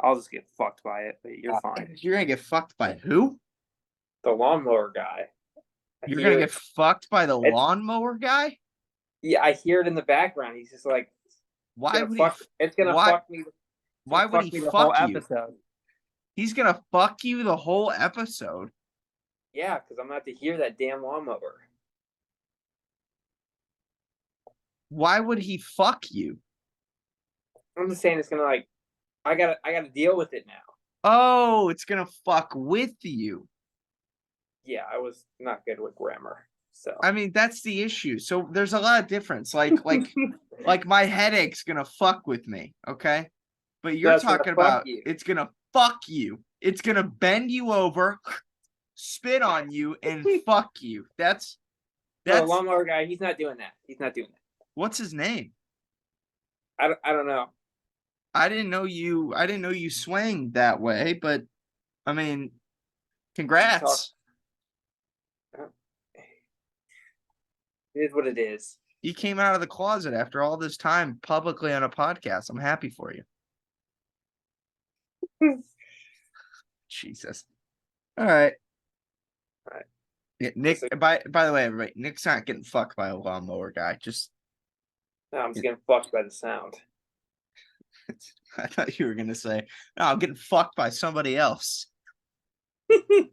I'll just get fucked by it, but you're fine. You're gonna get fucked by who? The lawnmower guy. I You're gonna hear get fucked by the it's lawnmower guy? yeah, I hear it in the background. He's just like it's Why gonna would he? fuck it's gonna Why? fuck me. It's gonna Why would he fuck me the whole fuck you? episode. He's gonna fuck you the whole episode. Yeah, because I'm gonna have to hear that damn lawnmower. Why would he fuck you? I'm just saying it's gonna like I gotta deal with it now. Oh, it's gonna fuck with you. Yeah, I was not good with grammar. So I mean, that's the issue. So there's a lot of difference. Like my headache's gonna fuck with me, okay? But you're that's gonna talking fuck about you. it's gonna fuck you. It's gonna bend you over, spit on you, and fuck you. That's No, the that's lawnmower guy, he's not doing that. He's not doing that. what's his name? I don't know. I didn't know you swang that way, but I mean, You talk. congrats. It is what it is. You came out of the closet after all this time publicly on a podcast. I'm happy for you. Jesus. All right. All right. Yeah, Nick, by the way, everybody, Nick's not getting fucked by a lawnmower guy. Just No, I'm just getting fucked by the sound. I thought you were gonna say, no, I'm getting fucked by somebody else. I'm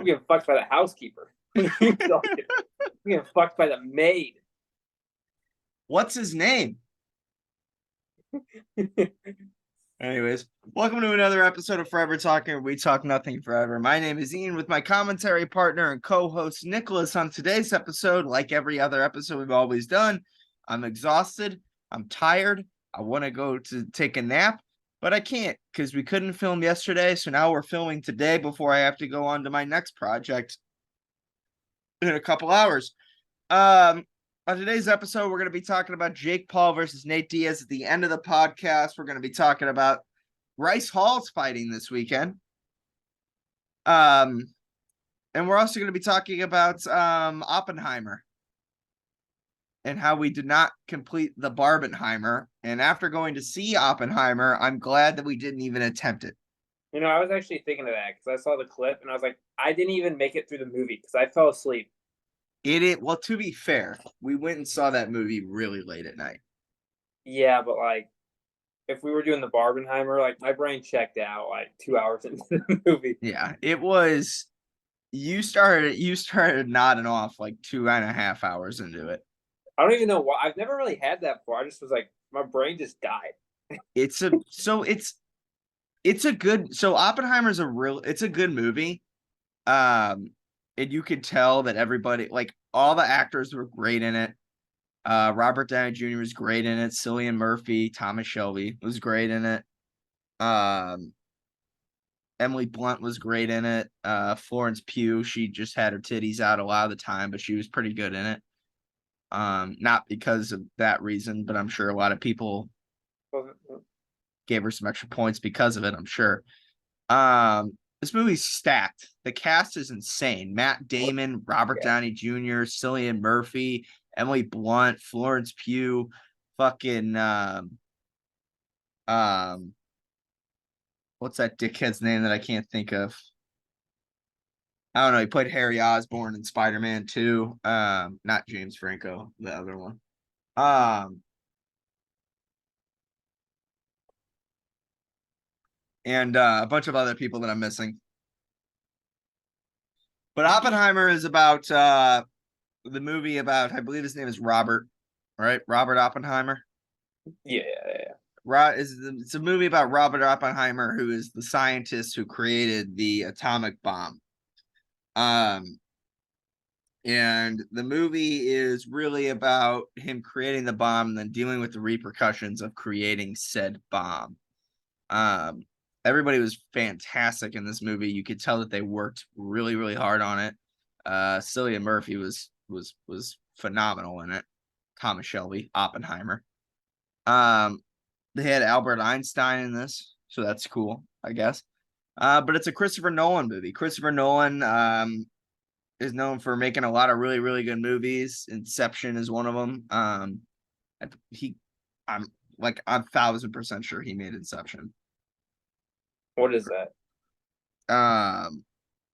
getting fucked by the housekeeper. I'm getting fucked by the maid. What's his name? Anyways, welcome to another episode of Forever Talking, where we talk nothing forever. My name is Ian with my commentary partner and co-host Nicholas. On today's episode, like every other episode we've always done, I'm exhausted, I'm tired, I want to go to take a nap, but I can't because we couldn't film yesterday, so now we're filming today before I have to go on to my next project in a couple hours. On today's episode, we're going to be talking about Jake Paul versus Nate Diaz. At the end of the podcast, we're going to be talking about Bryce Hall's fighting this weekend. And we're also going to be talking about Oppenheimer and how we did not complete the Barbenheimer. And after going to see Oppenheimer, I'm glad that we didn't even attempt it. You know, I was actually thinking of that because I saw the clip and I was like, I didn't even make it through the movie because I fell asleep. Well, to be fair, we went and saw that movie really late at night. Yeah, but like, if we were doing the Barbenheimer, like my brain checked out like 2 hours into the movie. Yeah, it was. You started nodding off like 2.5 hours into it. I don't even know why. I've never really had that before. I just was like, my brain just died. It's a good Oppenheimer's it's a good movie. And you could tell that everybody, like all the actors were great in it. Robert Downey Jr. was great in it. Cillian Murphy, Thomas Shelby was great in it. Emily Blunt was great in it. Florence Pugh, she just had her titties out a lot of the time, but she was pretty good in it. Not because of that reason, but I'm sure a lot of people gave her some extra points because of it, I'm sure. This movie's stacked. The cast is insane. Matt Damon, Robert Downey Jr., Cillian Murphy, Emily Blunt, Florence Pugh, fucking what's that dickhead's name that I can't think of? I don't know. He played Harry Osborn in Spider-Man 2. Not James Franco, the other one. And a bunch of other people that I'm missing. But Oppenheimer is about the movie about, I believe his name is Robert, right? Robert Oppenheimer. Yeah. It's a movie about Robert Oppenheimer, who is the scientist who created the atomic bomb. And the movie is really about him creating the bomb and then dealing with the repercussions of creating said bomb. Everybody was fantastic in this movie. You could tell that they worked really, really hard on it. Cillian Murphy was phenomenal in it. Thomas Shelby, Oppenheimer. They had Albert Einstein in this, so that's cool, I guess. But it's a Christopher Nolan movie. Christopher Nolan is known for making a lot of really, really good movies. Inception is one of them. I'm 1,000% sure he made Inception. What is that?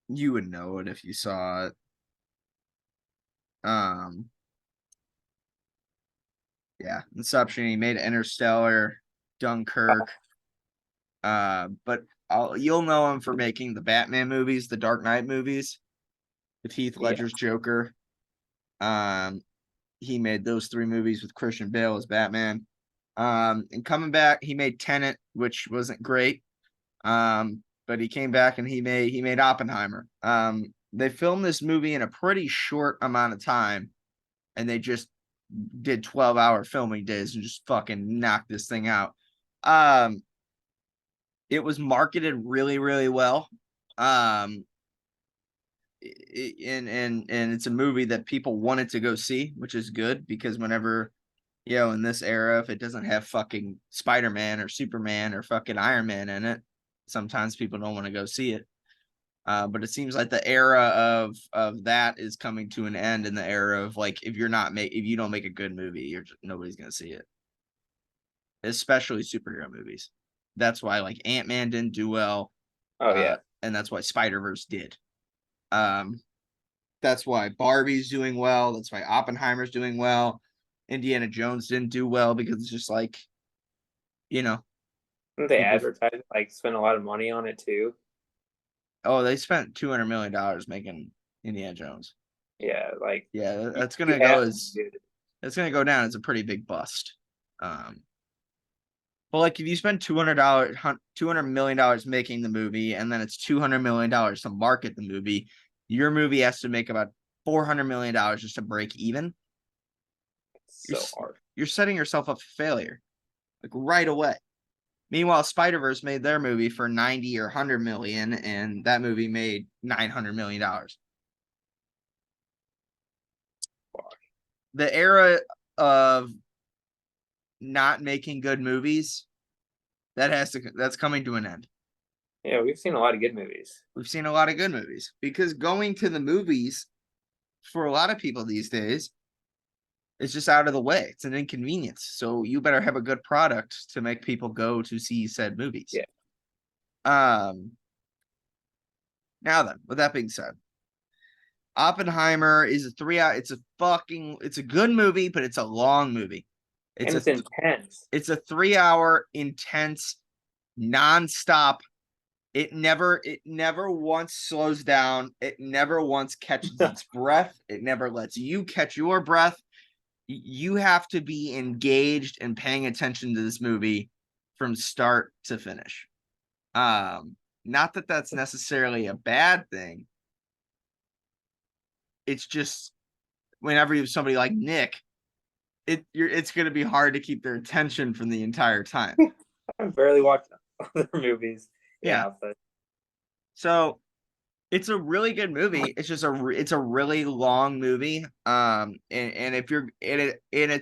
You would know it if you saw it. Yeah, Inception. He made Interstellar, Dunkirk. But you'll know him for making the Batman movies, the Dark Knight movies, with Heath Yeah. Ledger's Joker. He made those 3 movies with Christian Bale as Batman. And coming back, he made Tenet, which wasn't great. But he came back and he made Oppenheimer. They filmed this movie in a pretty short amount of time, and they just did 12-hour filming days and just fucking knocked this thing out. It was marketed really, really well. And it's a movie that people wanted to go see, which is good, because whenever, in this era, if it doesn't have fucking Spider-Man or Superman or fucking Iron Man in it, sometimes people don't want to go see it. But it seems like the era of that is coming to an end, in the era of, like, if you don't make a good movie, nobody's gonna see it. Especially superhero movies. That's why, like, Ant-Man didn't do well. Oh yeah. And that's why Spider-Verse did. That's why Barbie's doing well. That's why Oppenheimer's doing well. Indiana Jones didn't do well because it's just like, Didn't they people- advertise spend a lot of money on it too? oh, they spent $200 million making Indiana Jones. Yeah, Yeah, that's you gonna have go to do it. it's gonna go down as a pretty big bust. But like, if you spend $200 million making the movie, and then it's $200 million to market the movie, your movie has to make about $400 million just to break even. It's so hard. You're setting yourself up for failure, like, right away. Meanwhile, Spider-Verse made their movie for 90 or 100 million, and that movie made $900 million. The era of not making good movies, that's coming to an end. Yeah, we've seen a lot of good movies. We've seen a lot of good movies, because going to the movies for a lot of people these days, it's just out of the way. It's an inconvenience. So you better have a good product to make people go to see said movies. Yeah. Now then, with that being said, Oppenheimer is it's a good movie, but it's a long movie. It's intense. It's a 3-hour intense, nonstop. It never once slows down. It never once catches its breath. It never lets you catch your breath. You have to be engaged and paying attention to this movie from start to finish. Not that that's necessarily a bad thing. It's just, whenever you have somebody like Nick, it's going to be hard to keep their attention from the entire time. I barely watched other movies. Yeah. So it's a really good movie. It's just it's a really long movie. And if you're in it, and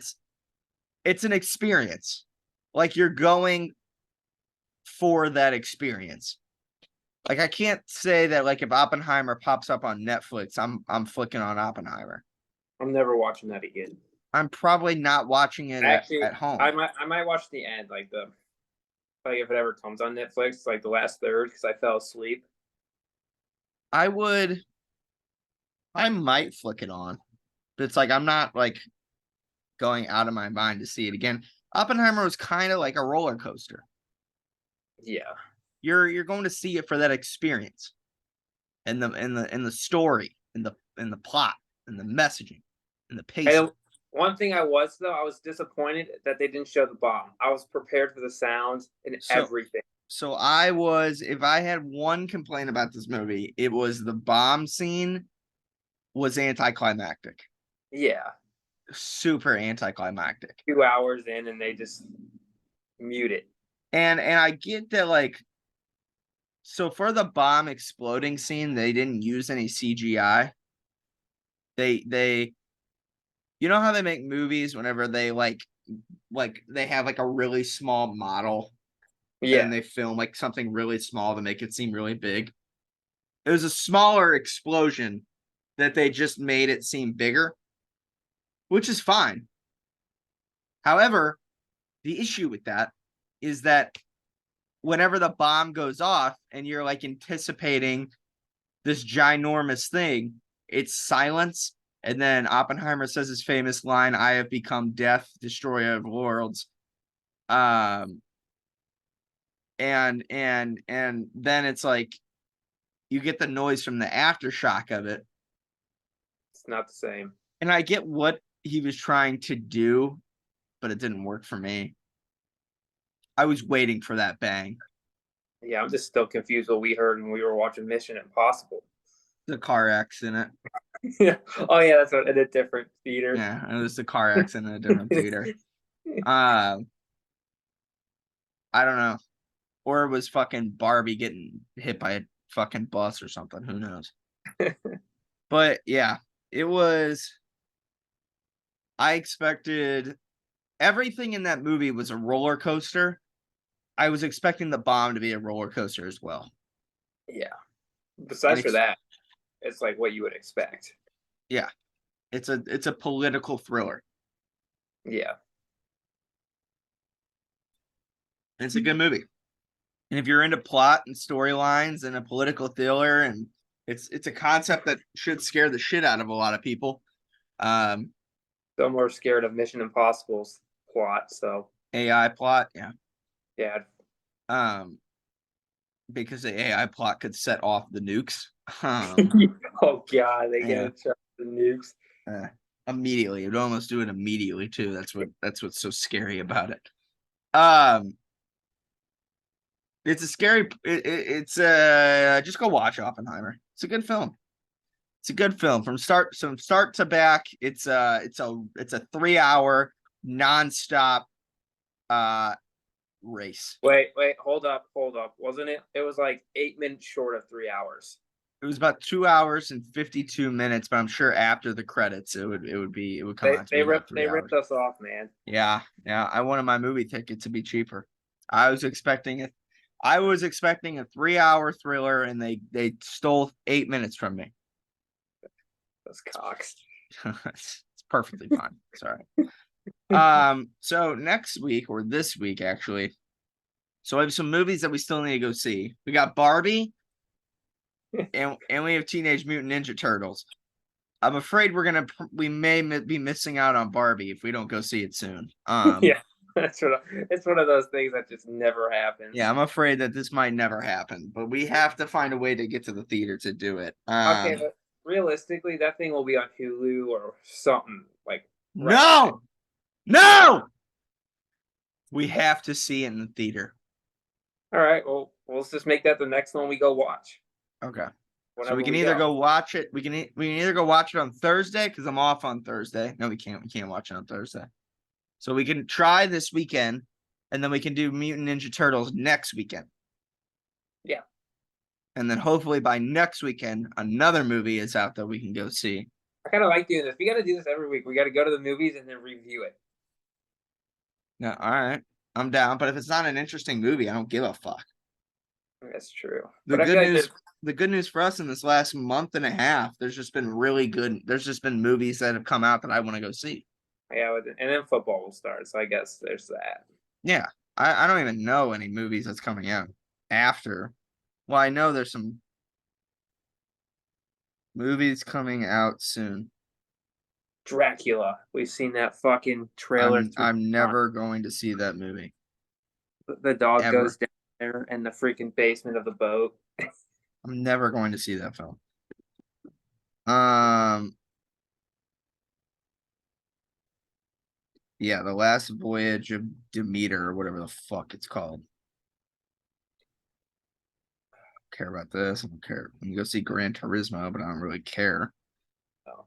it's an experience. Like, you're going for that experience. Like, I can't say that, like, if Oppenheimer pops up on Netflix, I'm flicking on Oppenheimer. I'm never watching that again. I'm probably not watching it at home. I might watch the end, if it ever comes on Netflix, like the last third, because I fell asleep. I might flick it on, but it's like, I'm not, like, going out of my mind to see it again. Oppenheimer was kind of like a roller coaster. Yeah. You're going to see it for that experience, and the story, and the plot, and the messaging, and the pacing. One thing I was disappointed that they didn't show the bomb. I was prepared for the sounds and everything. So if I had one complaint about this movie, it was the bomb scene was anticlimactic. Yeah. Super anticlimactic. 2 hours in, and they just mute it. And I get that, like, so for the bomb exploding scene, they didn't use any CGI. They you know how they make movies whenever they like they have, like, a really small model, and they film, like, something really small to make it seem really big. It was a smaller explosion that they just made it seem bigger, which is fine. However, the issue with that is that whenever the bomb goes off and you're like anticipating this ginormous thing, it's silence. And then Oppenheimer says his famous line, "I have become death, destroyer of worlds." And then it's like you get the noise from the aftershock of it. It's not the same. And I get what he was trying to do, but it didn't work for me. I was waiting for that bang. Yeah, I'm just still confused what we heard when we were watching Mission Impossible. The car accident. Yeah. Oh yeah, that's in a different theater. Yeah, it was the car accident in a different theater. I don't know. Or it was fucking Barbie getting hit by a fucking bus or something. Who knows? But yeah, it was. I expected everything in that movie was a roller coaster. I was expecting the bomb to be a roller coaster as well. Yeah. Besides for that, it's like what you would expect. Yeah. It's a political thriller. Yeah. And it's a good movie. And if you're into plot and storylines and a political thriller, and it's a concept that should scare the shit out of a lot of people. So I'm more scared of Mission Impossible's plot. So AI plot, yeah. yeah. Because the AI plot could set off the nukes. Oh god, they get the nukes. Immediately. It would almost do it immediately too. That's what's so scary about it. It's a scary. It's just go watch Oppenheimer. It's a good film. It's a good film from start to back. It's a 3-hour nonstop race. Wait, hold up. Wasn't it? It was like 8 minutes short of 3 hours. It was about 2 hours and 52 minutes, but I'm sure after the credits it would come out to be about 3 hours. Ripped us off, man. Yeah. I wanted my movie ticket to be cheaper. I was expecting a 3-hour thriller, and they stole 8 minutes from me. Those cocks. It's perfectly fine. Sorry. So next week, or this week actually, so I have some movies that we still need to go see. We got Barbie, and we have Teenage Mutant Ninja Turtles. I'm afraid we may be missing out on Barbie if we don't go see it soon. Yeah, it's one of those things that just never happens. Yeah, I'm afraid that this might never happen, but we have to find a way to get to the theater to do it. Okay, but realistically, that thing will be on Hulu or something like. No, no, we have to see it in the theater. All right, well, let's just make that the next one we go watch. Okay. So we can either go watch it. We can either go watch it on Thursday because I'm off on Thursday. No, we can't. We can't watch it on Thursday. So we can try this weekend, and then we can do Mutant Ninja Turtles next weekend. Yeah. And then hopefully by next weekend, another movie is out that we can go see. I kind of like doing this. We got to do this every week. We got to go to the movies and then review it. Yeah, all right. I'm down. But if it's not an interesting movie, I don't give a fuck. That's true. The good news for us in this last month and a half, there's just been movies that have come out that I want to go see. Yeah, and then football will start, so I guess there's that. Yeah, I don't even know any movies that's coming out after. Well, I know there's some movies coming out soon. Dracula. We've seen that fucking trailer. I'm never going to see that movie. The dog goes down there in the freaking basement of the boat. I'm never going to see that film. Yeah, The Last Voyage of Demeter, or whatever the fuck it's called. I don't care about this. I don't care. I'm gonna go see Gran Turismo, but I don't really care. Oh.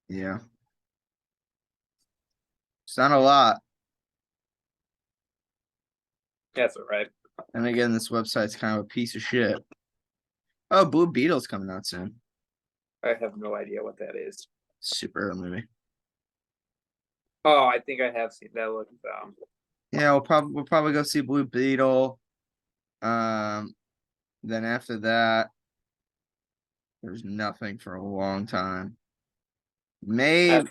Yeah. It's not a lot. That's all right. And again, this website's kind of a piece of shit. Oh, Blue Beetle's coming out soon. I have no idea what that is. Superhero movie. Oh, I think I have seen that. Yeah, we'll probably go see Blue Beetle. Then after that, there's nothing for a long time. Maybe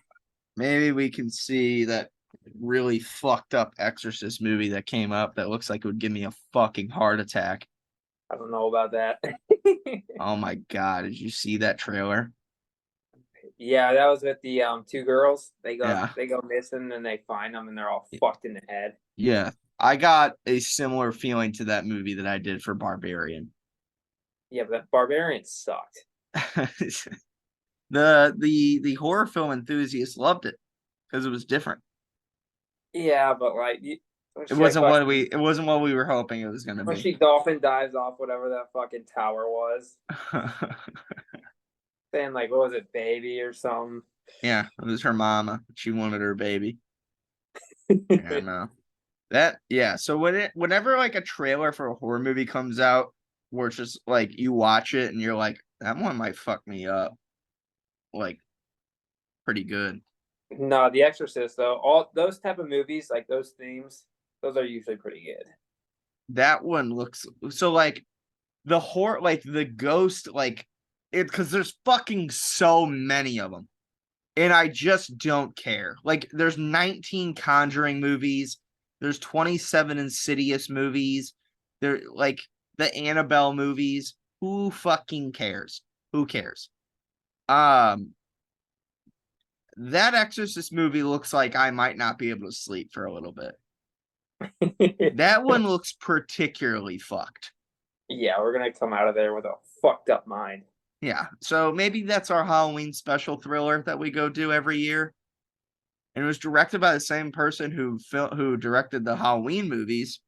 maybe we can see that really fucked up Exorcist movie that came up that looks like it would give me a fucking heart attack. I don't know about that. Oh my god, did you see that trailer? Yeah, that was with the two girls. Yeah. They go missing and they find them and they're all fucked in the head. Yeah. I got a similar feeling to that movie that I did for Barbarian. Yeah, but that Barbarian sucked. The horror film enthusiasts loved it because it was different. Yeah, but like It wasn't what we were hoping it was gonna when be. she dolphin dives off whatever that fucking tower was, saying like what was it, baby or something. Yeah, it was her mama. She wanted her baby. Yeah, no. So whenever like a trailer for a horror movie comes out where it's just like you watch it and you're like, that one might fuck me up. Like pretty good. No, The Exorcist though, all those type of movies, like those themes, those are usually pretty good. That one looks so like the horror, like the ghost, like it because there's fucking so many of them. And I just don't care. Like there's 19 Conjuring movies, there's 27 Insidious movies, there like the Annabelle movies. Who fucking cares? Who cares? Um that Exorcist movie looks like I might not be able to sleep for a little bit. That one looks particularly fucked. Yeah, we're gonna come out of there with a fucked up mind. Yeah. So maybe that's our Halloween special thriller that we go do every year. And it was directed by the same person who directed the Halloween movies.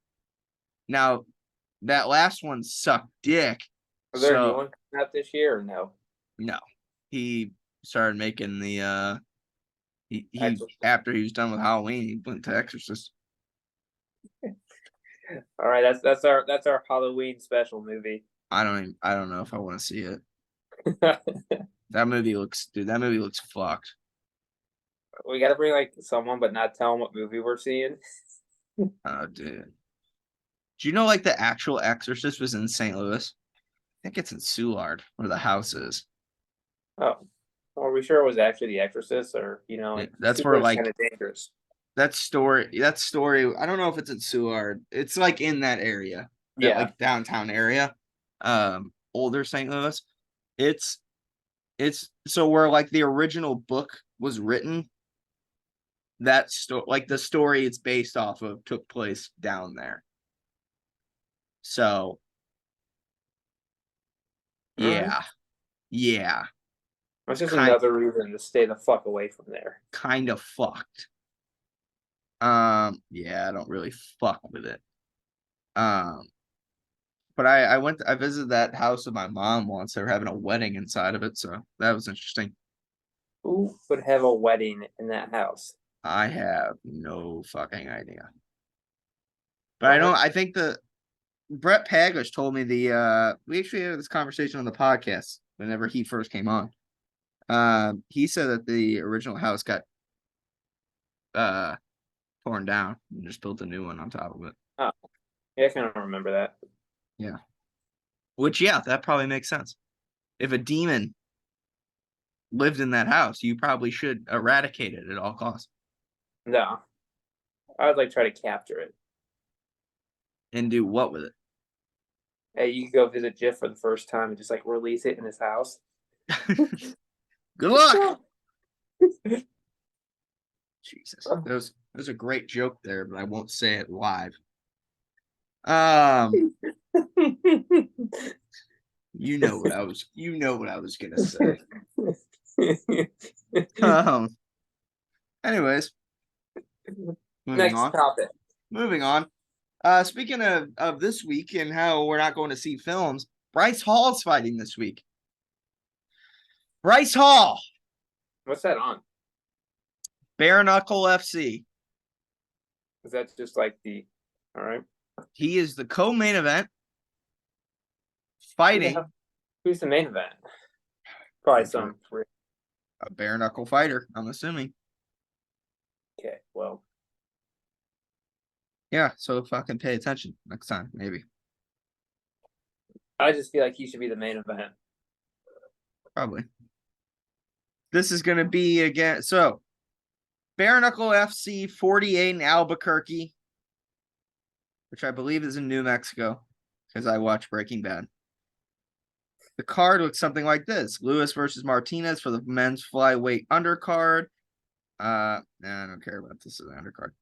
Now, that last one sucked dick. Is there a new So one coming out this year or no? no. He started making the he Exorcist. after he was done with Halloween, he went to Exorcist. All right, that's our Halloween special movie. I don't know if I want to see it. That movie looks fucked. We got to bring like someone, but not tell them what movie we're seeing. Oh, dude. Do you know like the actual Exorcist was in St. Louis? I think it's in Soulard where the house is. Oh, are we sure it was actually The Exorcist, or like That's where Super is like kind of dangerous. that story. I don't know if it's in Soulard. It's like in that area, that Yeah. like downtown area, older St. Louis. It's so where like the original book was written. That story, like the story it's based off of, took place down there. So yeah, yeah, That's just kind another reason to stay the fuck away from there. kind of fucked. Yeah, I don't really fuck with it. But I visited that house with my mom once. They were having a wedding inside of it, so that was interesting. Who would have a wedding in that house? I have no fucking idea. But I think the Brett Paglish told me we actually had this conversation on the podcast whenever he first came on. He said that the original house got torn down and just built a new one on top of it. Oh, yeah, I kind of remember that. Yeah. Which, yeah, that probably makes sense. If a demon lived in that house, you probably should eradicate it at all costs. No, I would like try to capture it. And do what with it? Hey, you could go visit Jeff for the first time and just like release it in his house. Good luck. Jesus, that was a great joke there, but I won't say it live. You know what I was gonna say. Anyways, Next topic. Moving on. Speaking of this week and how we're not going to see films, Bryce Hall's fighting this week. Bryce Hall. What's that on? Bare Knuckle FC. Is that just like the? All right. He is the co-main event. Fighting. Who's the main event? Probably some a bare knuckle fighter, I'm assuming. Okay, well. Yeah, so fucking pay attention next time, maybe. I just feel like he should be the main event. Probably. This is gonna be again. So Bare Knuckle FC 48 in Albuquerque, which I believe is in New Mexico, because I watch Breaking Bad. The card looks something like this: Lewis versus Martinez for the men's flyweight undercard. I don't care about this as an undercard.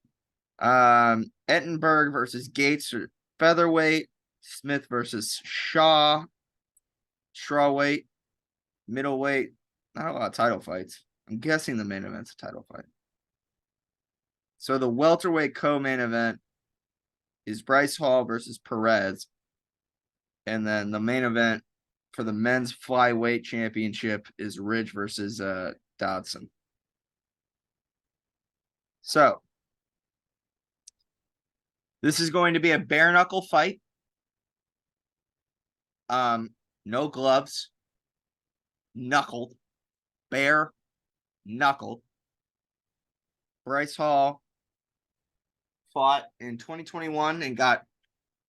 Ettenberg versus Gates for featherweight. Smith versus Shaw, strawweight, middleweight. Not a lot of title fights. I'm guessing the main event's a title fight. So the welterweight co-main event is Bryce Hall versus Perez. And then the main event for the men's flyweight championship is Ridge versus Dodson. So this is going to be a bare knuckle fight. No gloves. Knuckled. Bare knuckled. Bryce Hall fought in 2021 and got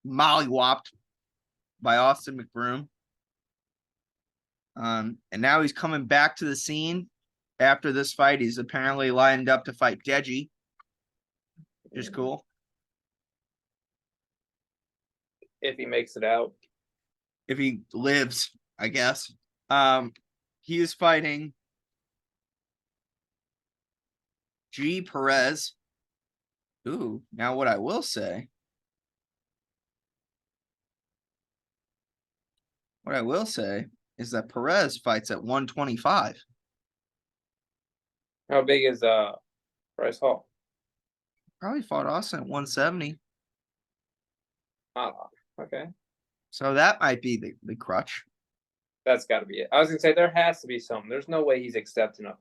mollywopped by Austin McBroom. And now he's coming back to the scene after this fight. He's apparently lined up to fight Deji, which is cool. If he makes it out. If he lives, I guess. He is fighting G. Perez. Ooh, now what I will say. What I will say is that Perez fights at 125. How big is Bryce Hall? Probably fought Austin at 170. Okay. So that might be the crutch. That's got to be it. I was gonna say there has to be something. There's no way he's accepting a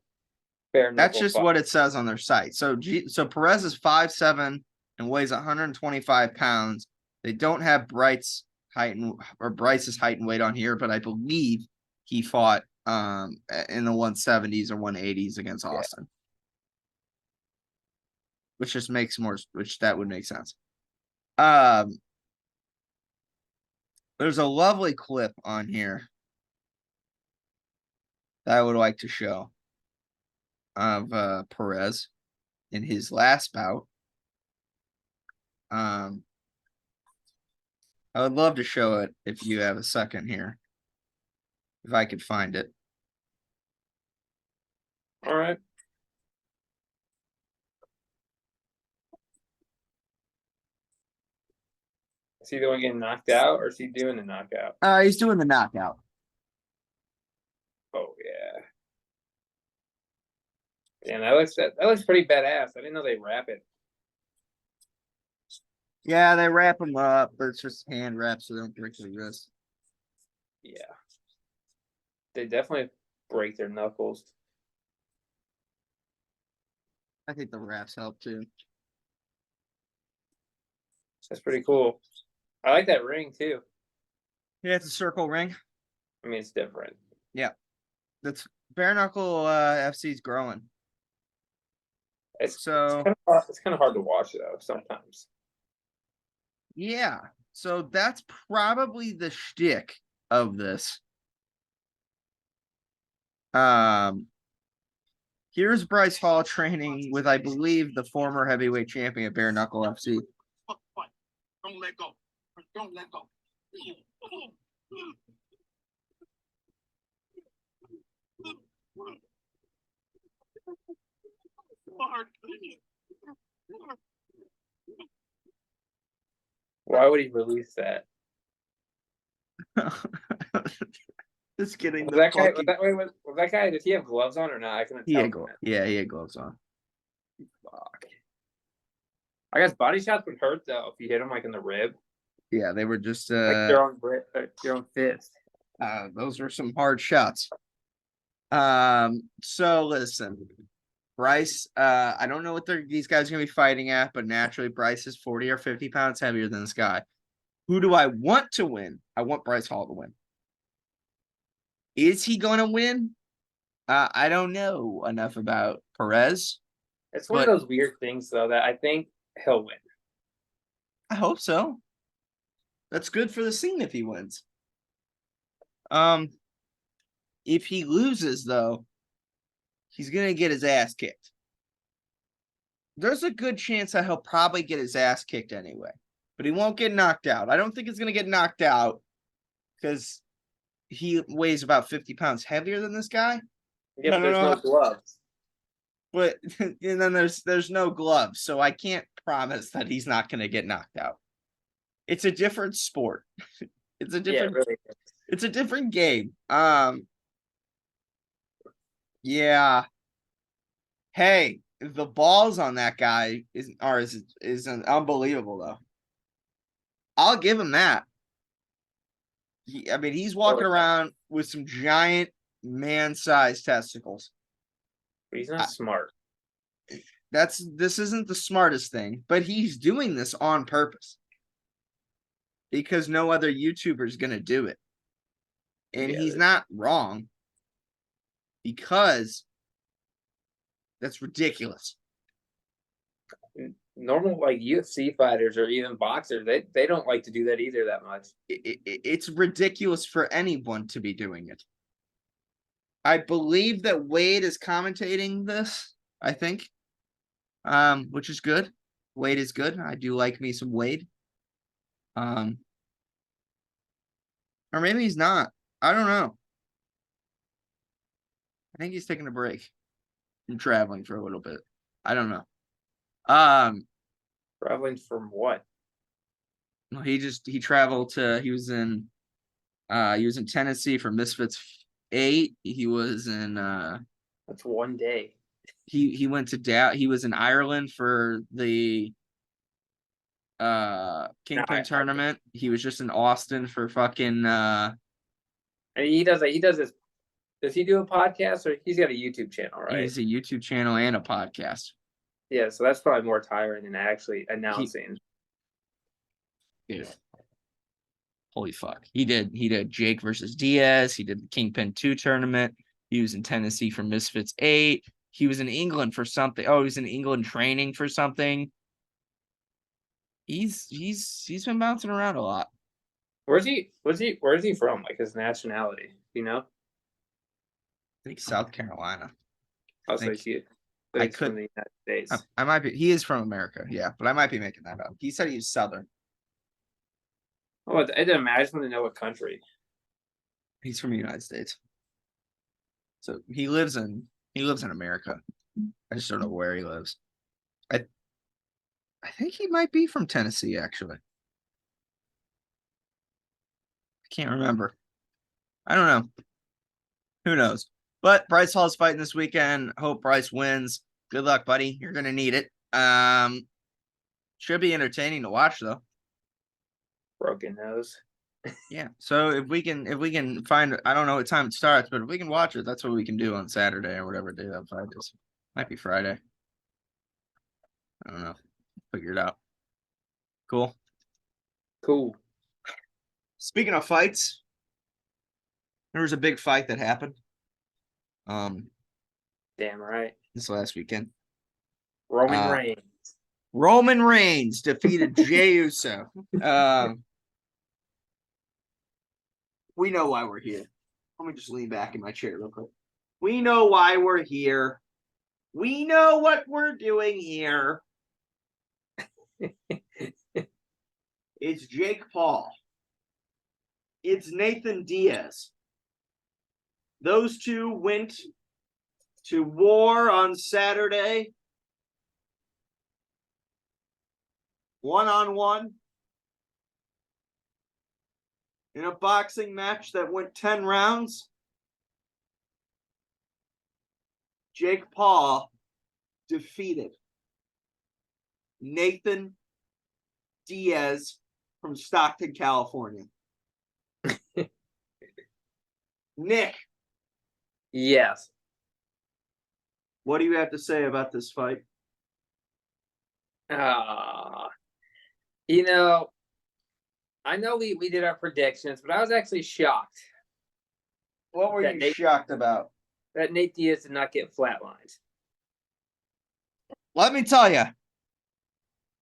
fair. That's just what it says on their site. So Perez is 5'7" and weighs 125 pounds. They don't have Bryce's height and weight on here, but I believe he fought in the 170s or 180s against Austin. Which just makes more, which that would make sense. There's a lovely clip on here that I would like to show of Perez in his last bout. I would love to show it if you have a second here, if I could find it. All right. Is he the one getting knocked out, or is he doing the knockout? He's doing the knockout. Oh yeah. Yeah, that looks pretty badass. I didn't know they wrap it. Yeah, they wrap them up, but it's just hand wraps so they don't break their wrist. Yeah. They definitely break their knuckles. I think the wraps help too. That's pretty cool. I like that ring too. Yeah, it's a circle ring. I mean, it's different. Yeah. That's bare knuckle FC's growing. It's kind of hard to watch though sometimes. Yeah. So that's probably the shtick of this. Here's Bryce Hall training with, I believe, the former heavyweight champion at Bare Knuckle FC. Don't let go. Don't let go. Why would he release that? Just kidding. Was that guy? Did he have gloves on or not? I couldn't tell. He had gloves on. Fuck. I guess body shots would hurt though if you hit him like in the rib. Yeah, they were just like your own fist. Those were some hard shots. So listen, Bryce, I don't know what these guys are gonna be fighting at, but naturally Bryce is 40 or 50 pounds heavier than this guy. Who do I want to win? I want Bryce Hall to win. Is he going to win? I don't know enough about Perez. It's one of those weird things, though, that I think he'll win. I hope so. That's good for the scene if he wins. If he loses, though, he's going to get his ass kicked. there's a good chance that he'll probably get his ass kicked anyway, but he won't get knocked out. I don't think he's going to get knocked out because he weighs about 50 pounds heavier than this guy. Yeah, but there's no gloves. But and then there's no gloves, so I can't promise that he's not going to get knocked out. It's a different sport. It's a different. Yeah, it really is. It's a different game. Yeah. Hey, the balls on that guy is unbelievable though. I'll give him that. He's walking around with some giant man-sized testicles. But he's not smart. This isn't the smartest thing, but he's doing this on purpose because no other YouTuber is going to do it. And he's not wrong because that's ridiculous. Normal like UFC fighters or even boxers, they don't like to do that either that much. It's ridiculous for anyone to be doing it. I believe that Wade is commentating this, I think, which is good. Wade is good. I do like me some Wade. Or maybe he's not. I don't know. I think he's taking a break from traveling for a little bit. I don't know. Traveling from what? He traveled to he was in Tennessee for Misfits 8. He was in that's one day. He went to he was in Ireland for the Kingpin tournament. He was just in Austin for fucking and he does this. Does he do a podcast or he's got a YouTube channel, right? He's a YouTube channel and a podcast. Yeah, so that's probably more tiring than actually announcing. Dude. Holy fuck. He did Jake versus Diaz. He did the Kingpin 2 tournament. He was in Tennessee for Misfits 8. He was in England for something. Oh, he was in England training for something. He's been bouncing around a lot. Where's he from? Like his nationality, you know? I think South Carolina. I could from the United States. I might be. He is from America, yeah, but I might be making that up. He said he's Southern. Oh, I didn't imagine to know what country. He's from the United States. So he lives in America. I just don't know where he lives. I think he might be from Tennessee, actually. I can't remember. I don't know. Who knows? But Bryce Hall's fighting this weekend. Hope Bryce wins. Good luck, buddy. You're gonna need it. Should be entertaining to watch though. Broken nose. Yeah. So if we can find, I don't know what time it starts, but if we can watch it, that's what we can do on Saturday or whatever day that fight is. Might be Friday. I don't know. Figure it out. Cool. Speaking of fights, there was a big fight that happened. Damn right. This last weekend. Roman Reigns defeated Jey Uso. We know why we're here. Let me just lean back in my chair real quick. We know why we're here. We know what we're doing here. It's Jake Paul. It's Nathan Diaz. Those two went to war on Saturday. 1-on-1. In a boxing match that went 10 rounds. Jake Paul defeated Nathan Diaz from Stockton, California. Nick. Yes. What do you have to say about this fight? I know we did our predictions, but I was actually shocked. What were you shocked about? That Nate Diaz did not get flatlined. Let me tell you,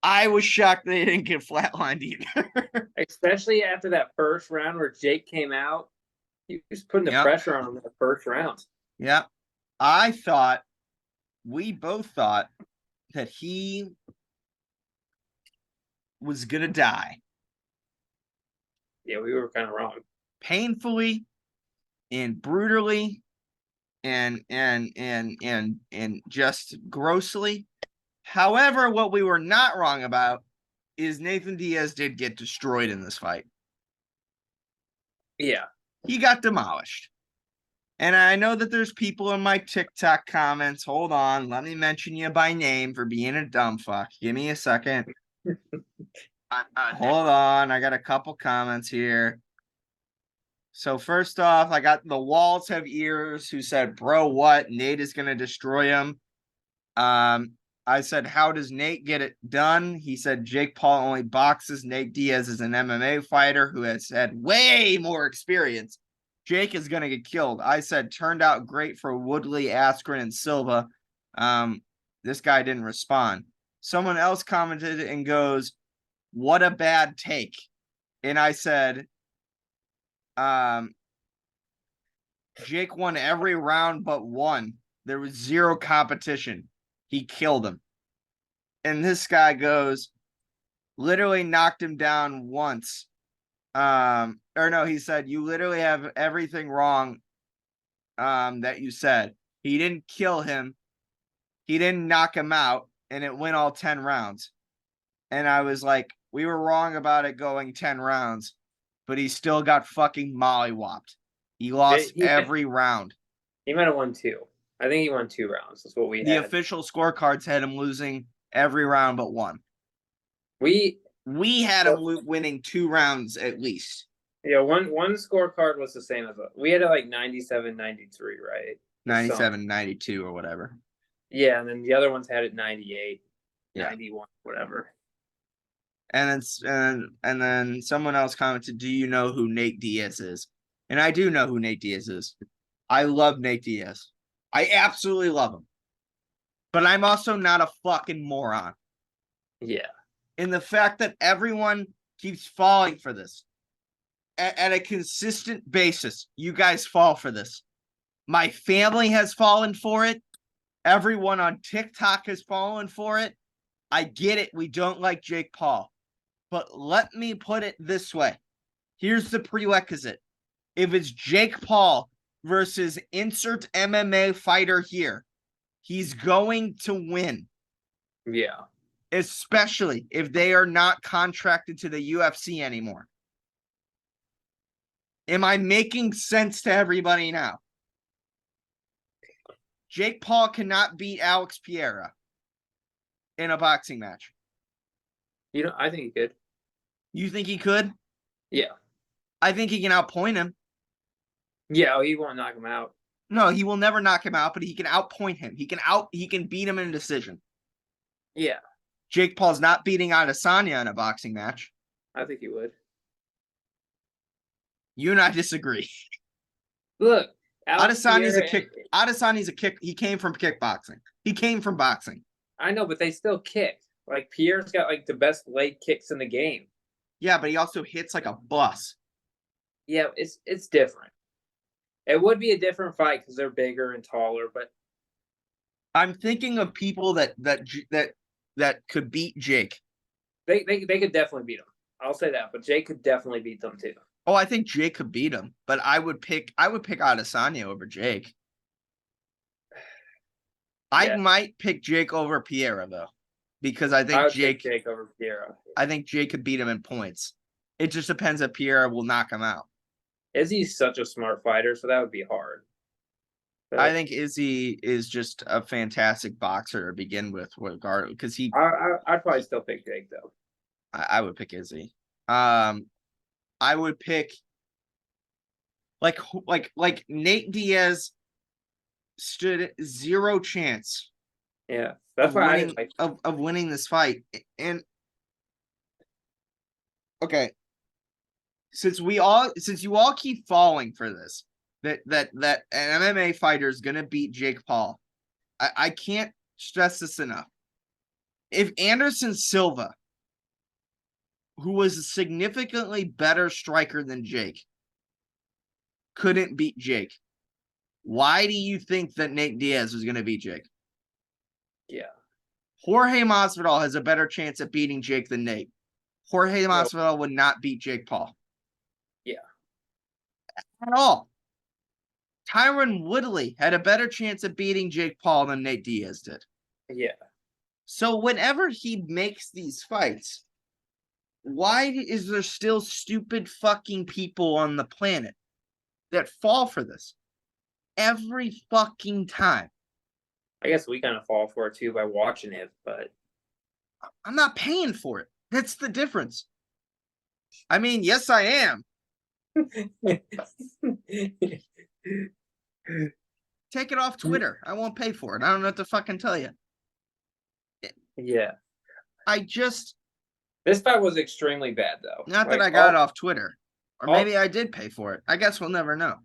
I was shocked they didn't get flatlined either. Especially after that first round where Jake came out. He was putting the pressure on him in the first round. Yeah. We both thought that he was gonna die Yeah, we were kind of wrong. painfully and brutally and just grossly. However, what we were not wrong about is Nathan Diaz did get destroyed in this fight. Yeah. He got demolished. And I know that there's people in my TikTok comments. Hold on. Let me mention you by name for being a dumb fuck. Give me a second. Hold on. I got a couple comments here. So first off, I got the Walls Have Ears who said, bro, what? Nate is going to destroy him. I said, how does Nate get it done? He said, Jake Paul only boxes. Nate Diaz is an MMA fighter who has had way more experience. Jake is going to get killed. I said, turned out great for Woodley, Askren, and Silva. This guy didn't respond. Someone else commented and goes, what a bad take. And I said, Jake won every round but one. There was zero competition. He killed him. And this guy goes, literally knocked him down once. He said, you literally have everything wrong that you said. He didn't kill him. He didn't knock him out, and it went all 10 rounds. And I was like, we were wrong about it going 10 rounds, but he still got fucking mollywopped. He lost every round. He might have won 2. I think he won 2 rounds. That's what we had. The official scorecards had him losing every round but one. We had him winning 2 rounds at least. Yeah, one scorecard was the same as us. We had it like 97-93, right? 97-92 or whatever. Yeah, and then the other ones had it 98, 91, whatever. And then someone else commented, do you know who Nate Diaz is? And I do know who Nate Diaz is. I love Nate Diaz. I absolutely love him. But I'm also not a fucking moron. Yeah. In the fact that everyone keeps falling for this. At a consistent basis, you guys fall for this. My family has fallen for it. Everyone on TikTok has fallen for it. I get it. We don't like Jake Paul. But let me put it this way. Here's the prerequisite. If it's Jake Paul versus insert MMA fighter here, he's going to win. Yeah. Especially if they are not contracted to the UFC anymore. Am I making sense to everybody now? Jake Paul cannot beat Alex Pereira in a boxing match. I think he could. You think he could? Yeah. I think he can outpoint him. Yeah, he won't knock him out. No, he will never knock him out, but he can outpoint him. He can beat him in a decision. Yeah. Jake Paul's not beating Adesanya in a boxing match. I think he would. You and I disagree. Look, Adesanya's a kick. He came from kickboxing. He came from boxing. I know, but they still kick. Like Pierre's got like the best leg kicks in the game. Yeah, but he also hits like a bus. Yeah, it's different. It would be a different fight because they're bigger and taller, but I'm thinking of people that could beat Jake. They could definitely beat him. I'll say that, but Jake could definitely beat them too. Oh, I think Jake could beat him, but I would pick Adesanya over Jake. Yeah. I might pick Jake over Pereira though, because I think Jake over Pereira. I think Jake could beat him in points. It just depends if Pereira will knock him out. Izzy's such a smart fighter, so that would be hard. But I think Izzy is just a fantastic boxer to begin with, regardless, because I'd probably still pick Jake though. I would pick Izzy. I would pick like Nate Diaz stood zero chance. Yeah, that's why of winning this fight. And okay, since you all keep falling for this, that an MMA fighter is gonna beat Jake Paul, I can't stress this enough. If Anderson Silva, who was a significantly better striker than Jake, couldn't beat Jake, why do you think that Nate Diaz was going to beat Jake? Yeah. Jorge Masvidal has a better chance at beating Jake than Nate. Jorge Masvidal would not beat Jake Paul. Yeah. At all. Tyron Woodley had a better chance at beating Jake Paul than Nate Diaz did. Yeah. So whenever he makes these fights, why is there still stupid fucking people on the planet that fall for this every fucking time? I guess we kind of fall for it too by watching it, but I'm not paying for it. That's the difference. I mean, yes, I am. Take it off Twitter. I won't pay for it. I don't know what to fucking tell you. Yeah. This fight was extremely bad, though. Not that I got it off Twitter. Or all- maybe I did pay for it. I guess we'll never know.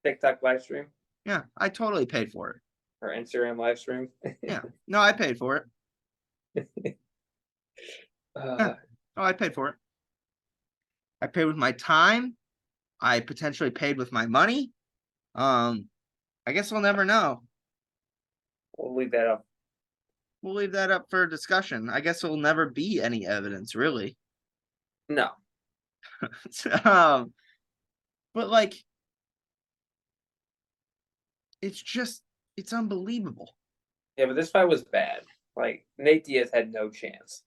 TikTok live stream Yeah, I totally paid for it. or Instagram live stream. Yeah. No, I paid for it. Uh, Oh, I paid for it. I paid with my time. I potentially paid with my money. I guess we'll never know. We'll leave that up. We'll leave that up for discussion. I guess there'll never be any evidence, really. No. But like, it's unbelievable. Yeah, but this fight was bad. Like, Nate Diaz had no chance.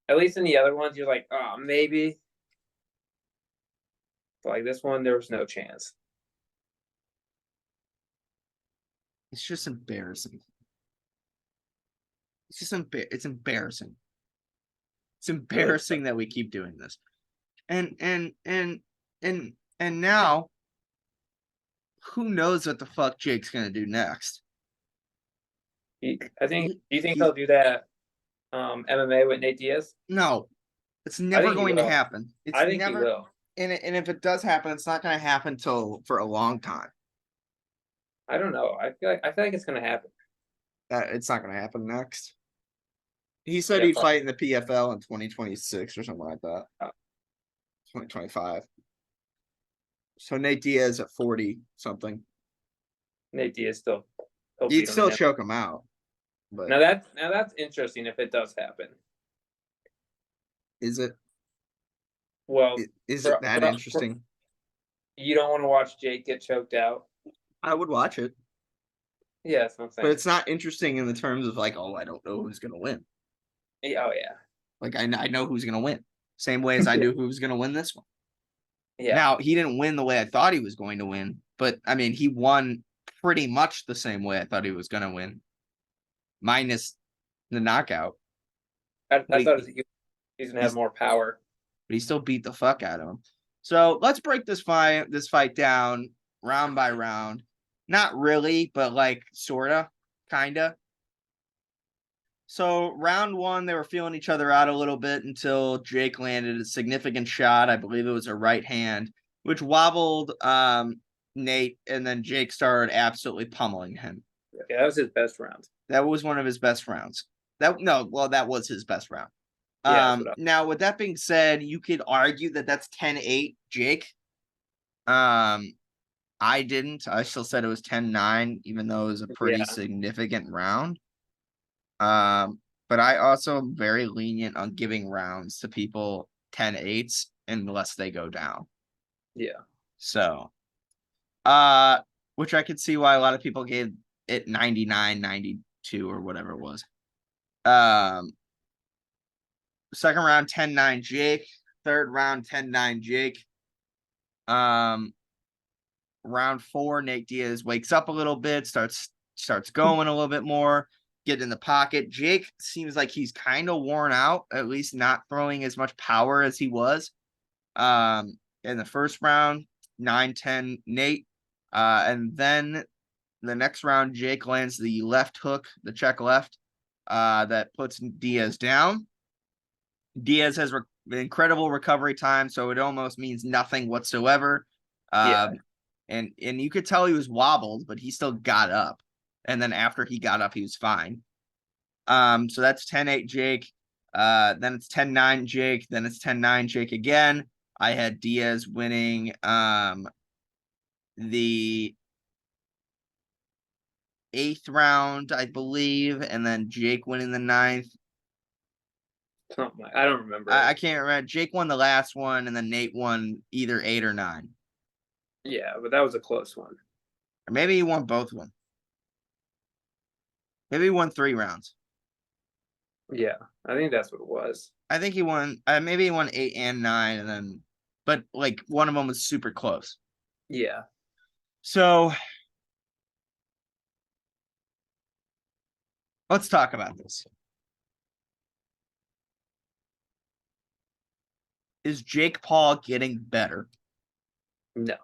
At least in the other ones, you're like, oh, maybe. But like this one, there was no chance. It's just embarrassing. It's embarrassing. It's embarrassing that we keep doing this. And now who knows what the fuck Jake's gonna do next? Do you think he'll do that MMA with Nate Diaz? No. It's never going to happen. I think he will. And if it does happen, it's not going to happen for a long time. I don't know. I feel like it's going to happen. It's not going to happen next. He said he'd fight in the PFL in 2026 or something like that. 2025. So Nate Diaz at 40 something. Nate Diaz still. He'd still choke him out. But now that's interesting if it does happen. Is it? Well, is it that interesting? You don't want to watch Jake get choked out? I would watch it. Yeah, that's what I'm saying. But it's not interesting in the terms of like, oh, I don't know who's gonna win. Oh yeah. Like I know who's gonna win. Same way as I knew who was gonna win this one. Yeah. Now he didn't win the way I thought he was going to win, but I mean he won pretty much the same way I thought he was gonna win, minus the knockout. I thought he's gonna have more power. But he still beat the fuck out of him. So let's break this fight down round by round. Not really, but like sorta, kinda. So round one, they were feeling each other out a little bit until Jake landed a significant shot. I believe it was a right hand, which wobbled Nate, and then Jake started absolutely pummeling him. Okay, that was his best round. That was one of his best rounds. That was his best round. Yeah, now with that being said, you could argue that that's 10-8 Jake. I didn't. I still said it was 10-9, even though it was a pretty significant round. But I also am very lenient on giving rounds to people 10-8s unless they go down. Yeah. So, which I could see why a lot of people gave it 99, 92 or whatever it was. Second round 10-9 Jake. Third round 10-9 Jake. Round 4, Nate Diaz wakes up a little bit, starts going a little bit more, get in the pocket. Jake seems like he's kind of worn out, at least not throwing as much power as he was. In the first round, 9-10 Nate. And then the next round, Jake lands the left hook, the check left, that puts Diaz down. Diaz has incredible recovery time, so it almost means nothing whatsoever. And you could tell he was wobbled, but he still got up. And then after he got up, he was fine. So that's 10-8 Jake. Then it's 10-9 Jake. Then it's 10-9 Jake again. I had Diaz winning the 8th round, I believe, and then Jake winning the 9th. Something like, I don't remember. I can't remember. Jake won the last one, and then Nate won either 8 or 9. Yeah, but that was a close one. Or maybe he won both of them. Maybe he won 3 rounds. Yeah, I think that's what it was. I think he won. Maybe he won 8 and 9, and then, but like one of them was super close. Yeah. So let's talk about this. Is Jake Paul getting better? No.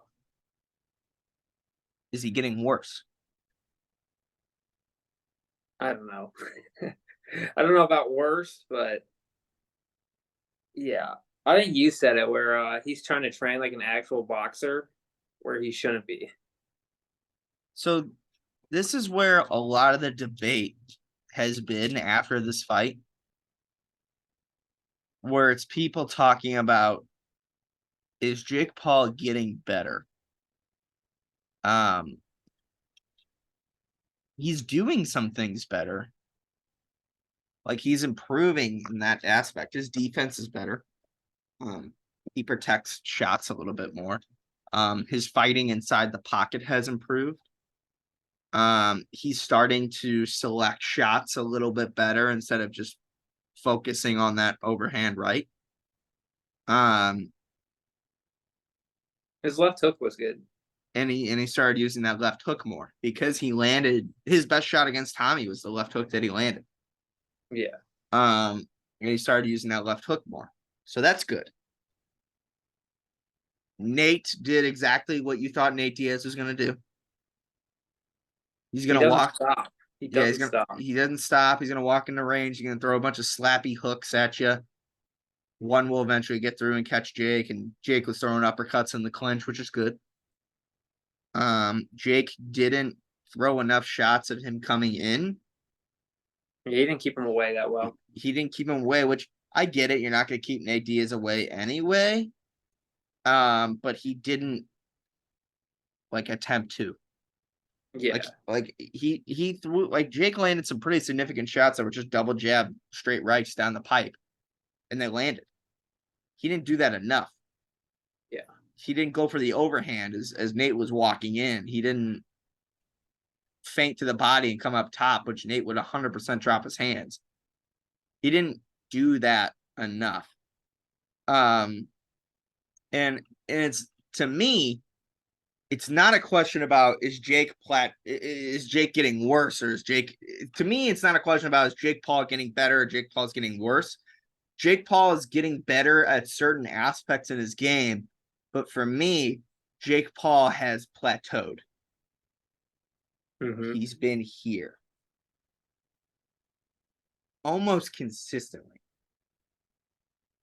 Is he getting worse? I don't know. I don't know about worse, but yeah. I think you said it where he's trying to train like an actual boxer where he shouldn't be. So this is where a lot of the debate has been after this fight, where it's people talking about, is Jake Paul getting better? He's doing some things better. Like he's improving in that aspect. His defense is better. He protects shots a little bit more. His fighting inside the pocket has improved. He's starting to select shots a little bit better instead of just focusing on that overhand right. His left hook was good. And he started using that left hook more because he landed his best shot against Tommy was the left hook that he landed. Yeah. And he started using that left hook more. So that's good. Nate did exactly what you thought Nate Diaz was going to do. He's going to walk. Stop. He doesn't stop. He doesn't stop. He's going to walk in the range. He's going to throw a bunch of slappy hooks at you. One will eventually get through and catch Jake, and Jake was throwing uppercuts in the clinch, which is good. Jake didn't throw enough shots of him coming in. He didn't keep him away that well. He didn't keep him away, which I get it. You're not going to keep Nate Diaz away anyway. But he didn't attempt to. Yeah. He threw Jake landed some pretty significant shots that were just double jab straight rights down the pipe, and they landed. He didn't do that enough. Yeah. He didn't go for the overhand as Nate was walking in. He didn't feint to the body and come up top, which Nate would 100% drop his hands. He didn't do that enough. And it's, to me, it's not a question about is Jake getting worse, or to me, it's not a question about is Jake Paul getting better or Jake Paul's getting worse. Jake Paul is getting better at certain aspects in his game, but for me, Jake Paul has plateaued. Mm-hmm. He's been here almost consistently.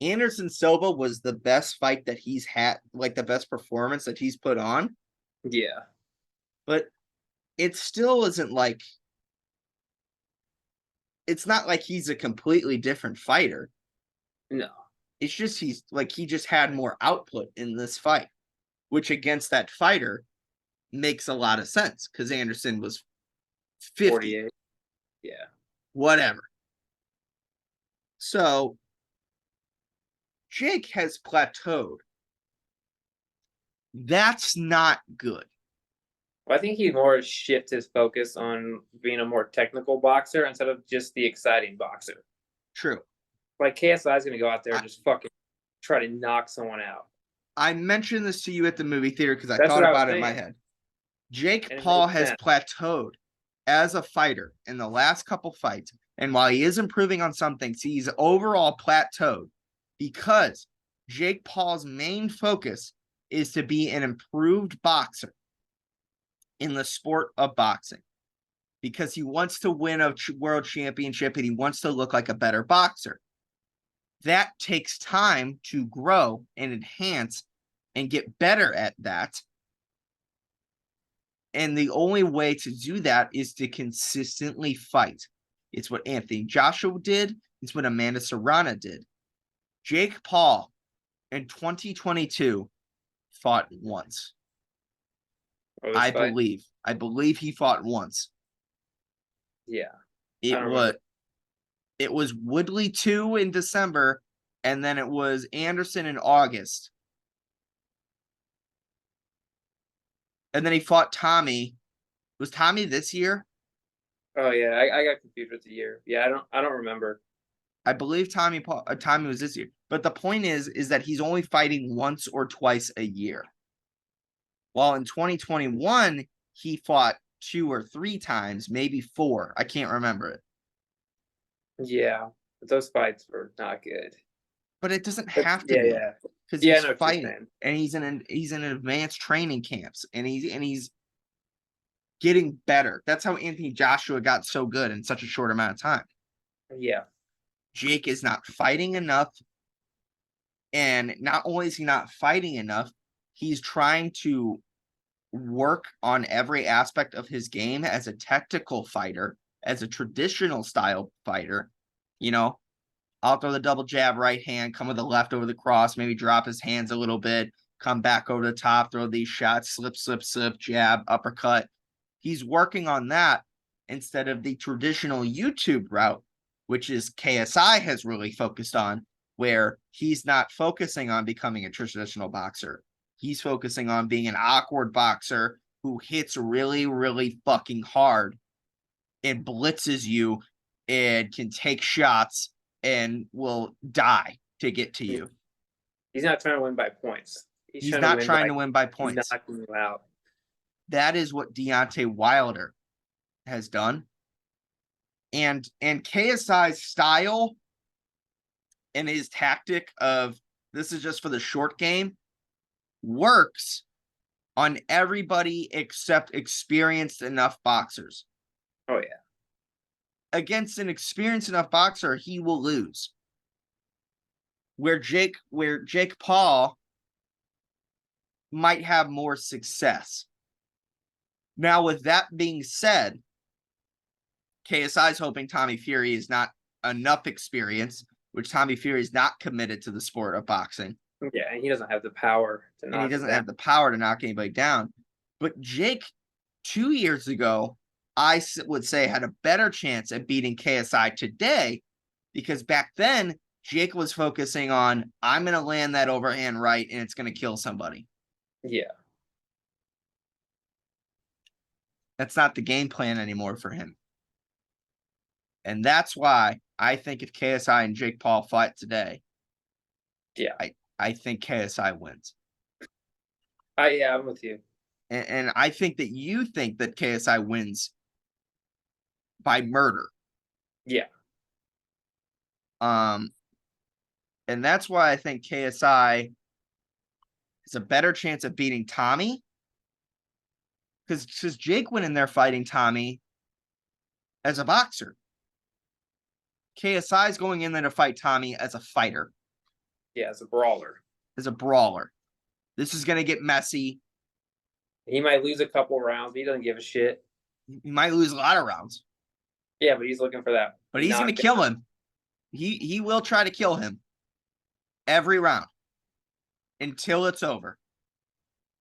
Anderson Silva was the best fight that he's had, the best performance that he's put on. Yeah. But it still isn't it's not like he's a completely different fighter. No. It's just he just had more output in this fight, which against that fighter makes a lot of sense because Anderson was 50. 48. Yeah. Whatever. So Jake has plateaued. That's not good. Well, I think he more shifts his focus on being a more technical boxer instead of just the exciting boxer. True. Like KSI is going to go out there and just fucking try to knock someone out. I mentioned this to you at the movie theater because I thought about it in my head. Jake Paul has plateaued as a fighter in the last couple fights. And while he is improving on some things, he's overall plateaued because Jake Paul's main focus is to be an improved boxer in the sport of boxing because he wants to win a world championship and he wants to look like a better boxer. That takes time to grow and enhance and get better at that. And the only way to do that is to consistently fight. It's what Anthony Joshua did. It's what Amanda Serrano did. Jake Paul in 2022 fought once. I believe he fought once. Yeah. It It was Woodley 2 in December, and then it was Anderson in August. And then he fought Tommy. Was Tommy this year? Oh yeah, I got confused with the year. Yeah, I don't remember. I believe Tommy was this year. But the point is that he's only fighting once or twice a year. While in 2021, he fought 2 or 3 times, maybe 4. I can't remember it. Yeah, but those fights were not good. But it doesn't But have to be. yeah. Because Yeah, I he's know what you're fighting, saying. and he's in advanced training camps, and he's getting better. That's how Anthony Joshua got so good in such a short amount of time. Yeah. Jake is not fighting enough, and not only is he not fighting enough, he's trying to work on every aspect of his game as a technical fighter, as a traditional style fighter. You know, I'll throw the double jab right hand, come with the left over the cross, maybe drop his hands a little bit, come back over the top, throw these shots, slip, jab, uppercut. He's working on that instead of the traditional YouTube route, which is KSI has really focused on, where he's not focusing on becoming a traditional boxer. He's focusing on being an awkward boxer who hits really, really fucking hard and blitzes you and can take shots and will die to get to you. He's not trying to win by points. He's not trying to win by points. He's knocking you out. That is what Deontay Wilder has done. And KSI's style and his tactic of this is just for the short game works on everybody except experienced enough boxers. Oh yeah. Against an experienced enough boxer, he will lose. Where Jake Paul might have more success. Now, with that being said, KSI is hoping Tommy Fury is not enough experience, which Tommy Fury is not committed to the sport of boxing. Yeah, and he doesn't have the power to knock. And he doesn't have the power to knock anybody down. But Jake, 2 years ago, I would say had a better chance at beating KSI today, because back then Jake was focusing on, I'm going to land that overhand right and it's going to kill somebody. Yeah. That's not the game plan anymore for him. And that's why I think if KSI and Jake Paul fight today, yeah, I think KSI wins. I'm with you. And I think that you think that KSI wins by murder. Yeah. And that's why I think KSI has a better chance of beating Tommy. Because Jake went in there fighting Tommy as a boxer. KSI is going in there to fight Tommy as a fighter. Yeah, as a brawler. As a brawler. This is going to get messy. He might lose a couple rounds, but he doesn't give a shit. He might lose a lot of rounds. Yeah, but he's looking for that. But he's going to kill him. He will try to kill him every round until it's over.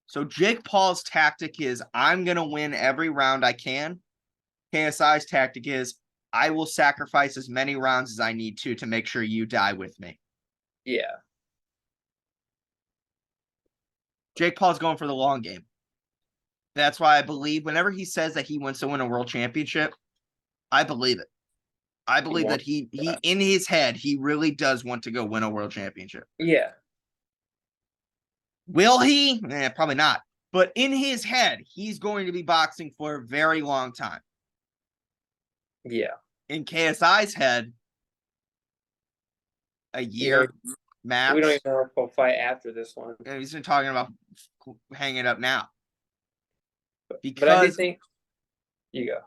So Jake Paul's tactic is, I'm going to win every round I can. KSI's tactic is, I will sacrifice as many rounds as I need to make sure you die with me. Yeah. Jake Paul's going for the long game. That's why I believe whenever he says that he wants to win a world championship, I believe it. I believe that he in his head, he really does want to go win a world championship. Yeah. Will he? Probably not. But in his head, he's going to be boxing for a very long time. Yeah. In KSI's head, a year max. We don't even know if he'll fight after this one. And he's been talking about hanging it up now. But I do think you go.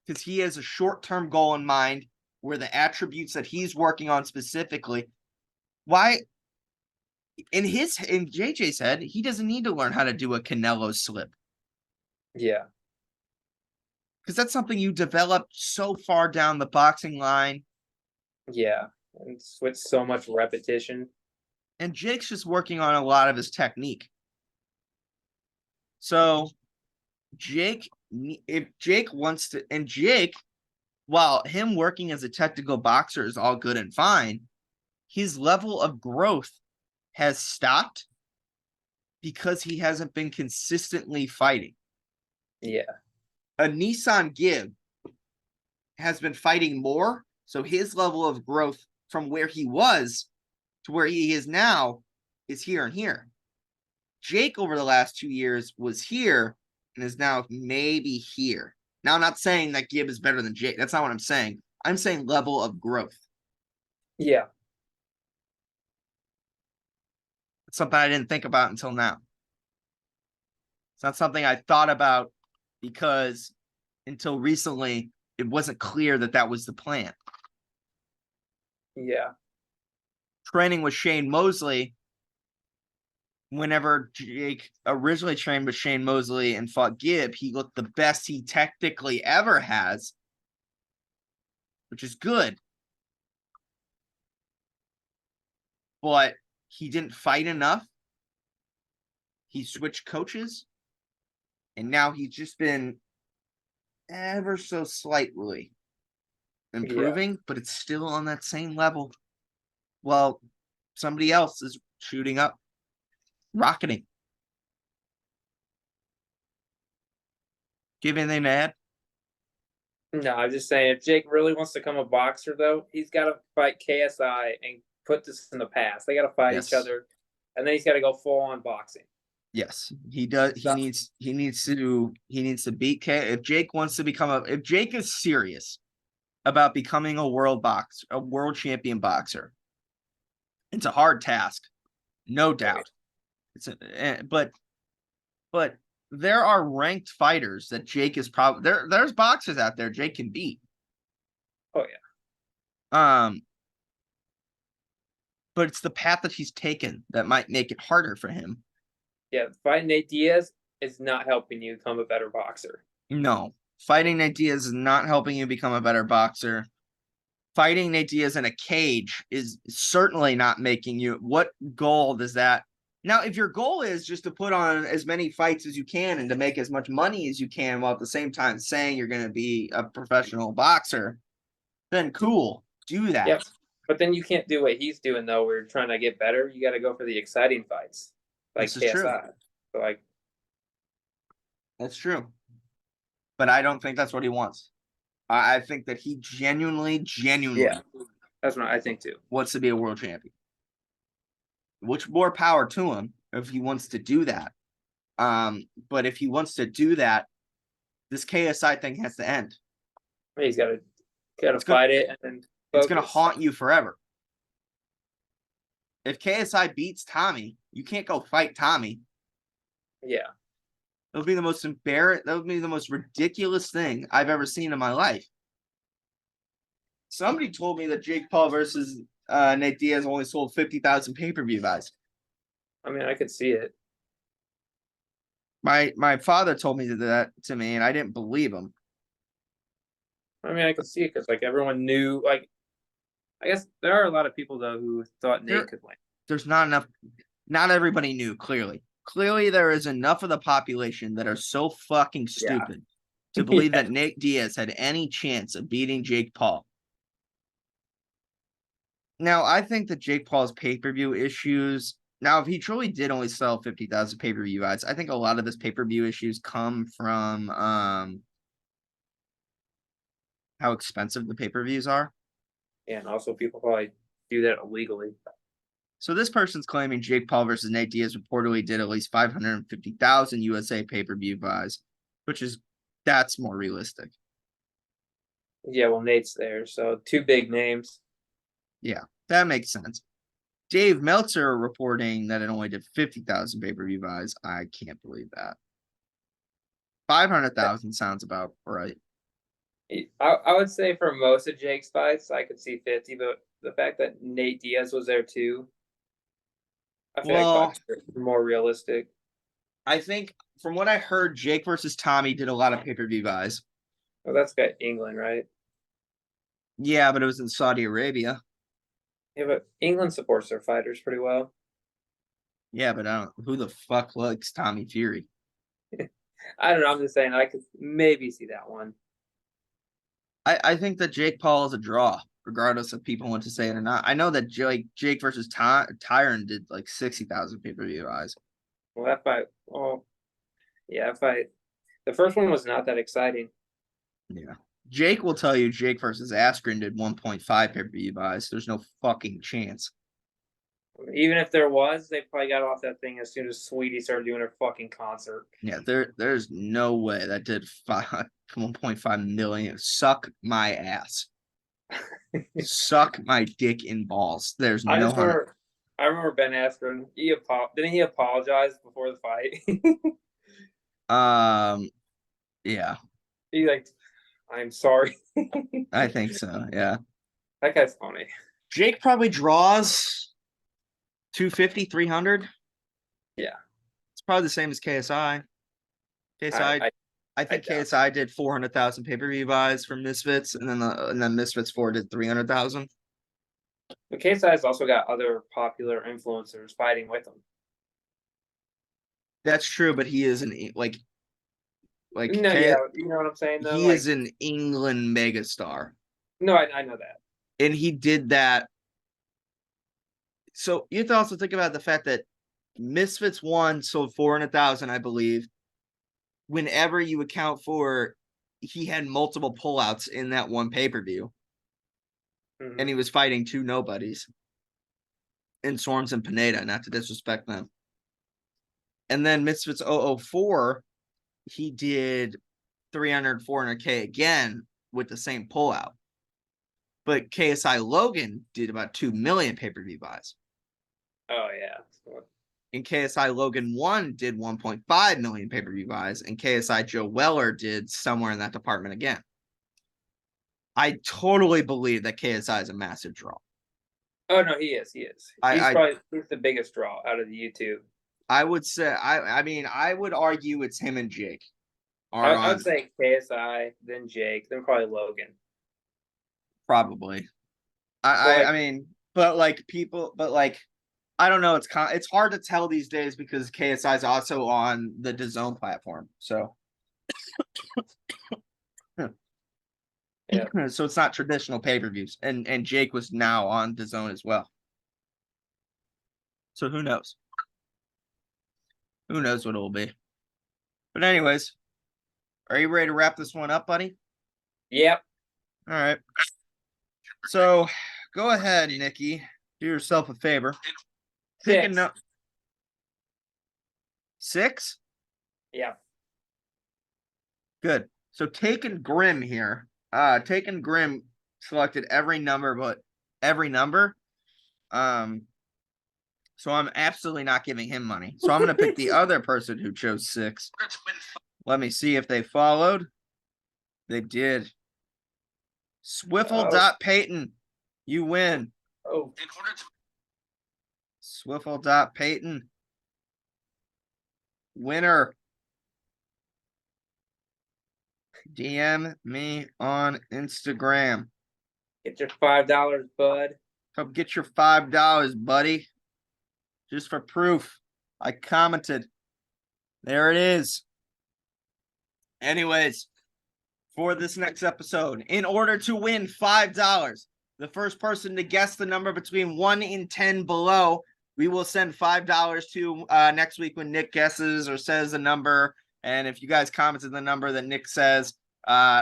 Because he has a short-term goal in mind where the attributes that he's working on specifically, why in JJ's head, he doesn't need to learn how to do a Canelo slip. Yeah. Because that's something you develop so far down the boxing line. Yeah. And with so much repetition. And Jake's just working on a lot of his technique. So if Jake wants to, and Jake while him working as a technical boxer is all good and fine, his level of growth has stopped because he hasn't been consistently fighting. Yeah. A Nissan Gibb has been fighting more, so his level of growth from where he was to where he is now is here and here. Jake over the last 2 years was here and is now maybe here. Now, I'm not saying that Gibb is better than Jake. That's not what I'm saying. I'm saying level of growth. Yeah. It's something I didn't think about until now. It's not something I thought about because until recently, it wasn't clear that that was the plan. Yeah. Training with Shane Mosley, whenever Jake originally trained with Shane Mosley and fought Gibb, he looked the best he technically ever has, which is good. But he didn't fight enough. He switched coaches. And now he's just been ever so slightly improving, but it's still on that same level. Well, somebody else is shooting up, rocketing. Do you have anything to add? No, I'm just saying, if Jake really wants to become a boxer, though, he's got to fight KSI and put this in the past. They got to fight each other, and then he's got to go full on boxing. Yes, he does. He needs to beat K. If Jake wants to if Jake is serious about becoming a world champion boxer, it's a hard task, no doubt. But there are ranked fighters that Jake is probably there's boxers out there Jake can beat. Oh yeah. But it's the path that he's taken that might make it harder for him. Yeah, fighting Nate Diaz is not helping you become a better boxer. No, fighting Nate Diaz is not helping you become a better boxer. Fighting Nate Diaz in a cage is certainly not making you. What goal does that? Now, if your goal is just to put on as many fights as you can and to make as much money as you can while at the same time saying you're going to be a professional boxer, then cool, do that. Yep. But then you can't do what he's doing, though. We're trying to get better. You got to go for the exciting fights, like this is true. So, like, that's true. But I don't think that's what he wants. I think that he genuinely yeah, that's what I think too. Wants to be a world champion. Which more power to him if he wants to do that. But if he wants to do that, this KSI thing has to end. He's got to fight it, and then it's going to haunt you forever. If KSI beats Tommy, you can't go fight Tommy. Yeah. That would be the most embarrassing. That would be the most ridiculous thing I've ever seen in my life. Somebody told me that Jake Paul versus Nate Diaz only sold 50,000 pay-per-view buys. I mean, I could see it. My father told me that to me, and I didn't believe him. I mean, I could see it because like everyone knew. Like, I guess there are a lot of people though who thought Nate could win. There's not enough. Not everybody knew. Clearly, there is enough of the population that are so fucking stupid to believe that Nate Diaz had any chance of beating Jake Paul. Now, I think that Jake Paul's pay-per-view issues. Now, if he truly did only sell 50,000 pay-per-view buys, I think a lot of his pay-per-view issues come from how expensive the pay-per-views are. Yeah, and also people probably do that illegally. So this person's claiming Jake Paul versus Nate Diaz reportedly did at least 550,000 USA pay-per-view buys, that's more realistic. Yeah, well, Nate's there, so two big names. Yeah, that makes sense. Dave Meltzer reporting that it only did 50,000 pay-per-view buys. I can't believe that. 500,000 sounds about right. I would say for most of Jake's fights, I could see 50, but the fact that Nate Diaz was there too, I feel like more realistic. I think from what I heard, Jake versus Tommy did a lot of pay-per-view buys. Well, that's got England, right? Yeah, but it was in Saudi Arabia. Yeah, but England supports their fighters pretty well. Yeah, but who the fuck likes Tommy Fury? I don't know. I'm just saying I could maybe see that one. I think that Jake Paul is a draw, regardless if people want to say it or not. I know that Jake versus Tyron did like 60,000 pay-per-view eyes. Well, that fight. Well, yeah, that fight. The first one was not that exciting. Yeah. Jake will tell you Jake versus Askren did 1.5 pay-per-view buys. There's no fucking chance. Even if there was, they probably got off that thing as soon as Sweetie started doing her fucking concert. Yeah, there's no way that did 1.5 million. Suck my ass. Suck my dick in balls. There's I no just remember, I remember Ben Askren. Didn't he apologize before the fight? Yeah, He like, I'm sorry. I think so. Yeah. That guy's funny. Jake probably draws 250, 300. Yeah. It's probably the same as KSI. I think KSI did 400,000 pay-per-view buys from Misfits, and then Misfits 4 did 300,000. But KSI's also got other popular influencers fighting with him. That's true, but he is like No, yeah, you know what I'm saying though. He is an England megastar. No, I know that. And he did that. So you have to also think about the fact that Misfits 1 sold 400,000, I believe. Whenever you account for, he had multiple pullouts in that one pay-per-view. Mm-hmm. And he was fighting two nobodies in Storms and Pineda, not to disrespect them. And then Misfits 004, he did 300, 400K again with the same pullout. But KSI Logan did about 2 million pay-per-view buys. Oh, yeah. And KSI Logan 1 did 1.5 million pay-per-view buys, and KSI Joe Weller did somewhere in that department again. I totally believe that KSI is a massive draw. Oh, no, he is. He's the biggest draw out of the YouTube. I would say, I would argue it's him and Jake. I would say KSI, then Jake, then probably Logan. Probably. I don't know. It's hard to tell these days because KSI is also on the DAZN platform. So, yeah. So it's not traditional pay-per-views, and Jake was now on DAZN as well. So who knows? Who knows what it will be? But anyways, are you ready to wrap this one up, buddy? Yep. All right. So go ahead, Nikki. Do yourself a favor. Pick a no. 6? Yeah. Good. So Taken Grim here. Taken Grim selected every number but every number. So I'm absolutely not giving him money. So I'm gonna pick the other person who chose 6. Let me see if they followed. They did. Swiffle.Payton. You win. Oh. Swiffle.Payton. Winner. DM me on Instagram. Get your $5, bud. Come get your $5, buddy. Just for proof. I commented. There it is. Anyways, for this next episode, in order to win $5, the first person to guess the number between 1 and 10 below, we will send $5 to next week when Nick guesses or says a number. And if you guys commented the number that Nick says,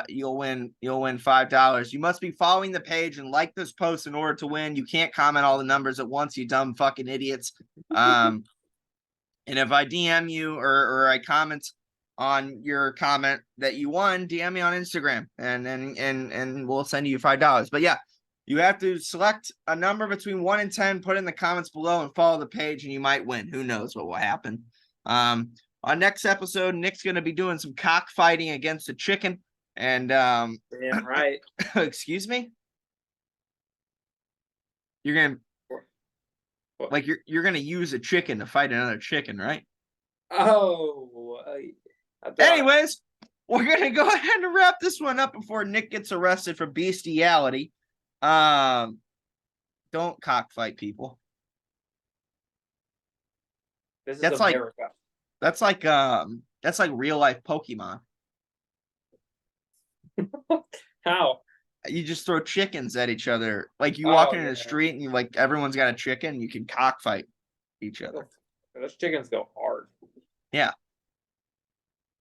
you'll win $5. You must be following the page and like this post in order to win. You can't comment all the numbers at once, you dumb fucking idiots. And if I DM you or I comment on your comment that you won, DM me on Instagram and we'll send you $5. But yeah, you have to select a number between 1 and 10, put in the comments below and follow the page and you might win. Who knows what will happen. On next episode, Nick's going to be doing some cockfighting against a chicken. And damn right. Excuse me? You're going to like you're going to use a chicken to fight another chicken, right? Oh. Anyways, we're going to go ahead and wrap this one up before Nick gets arrested for bestiality. Don't cockfight people. This is That's America. That's like real life Pokemon. How? you just throw chickens at each other. Like you walk into the yeah. street and you like everyone's got a chicken. You can cockfight each other. Those chickens go hard. Yeah.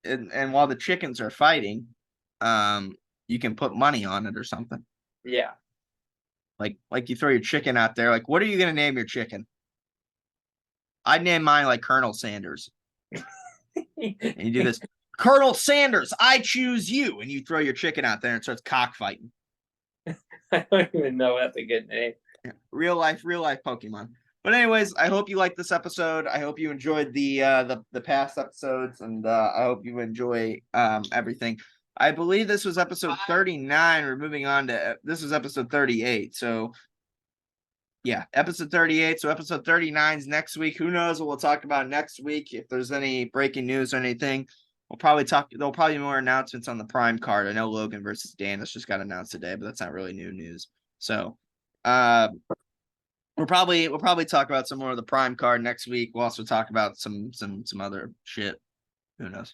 And while the chickens are fighting, you can put money on it or something. Yeah. Like you throw your chicken out there. Like, what are you gonna name your chicken? I'd name mine like Colonel Sanders. And you do this, Colonel Sanders, I choose you, and you throw your chicken out there and it starts cockfighting. I don't even know that's a good name. Yeah, real life Pokemon. But anyways, I hope you liked this episode. I hope you enjoyed the past episodes, and I hope you enjoy everything. I believe this was episode 39. We're moving on to this was episode 38. So yeah, episode 38. So episode 39 is next week. Who knows what we'll talk about next week? If there's any breaking news or anything, we'll probably talk. There'll probably be more announcements on the Prime card. I know Logan versus Danis just got announced today, but that's not really new news. So we'll probably talk about some more of the Prime card next week. We'll also talk about some other shit. Who knows?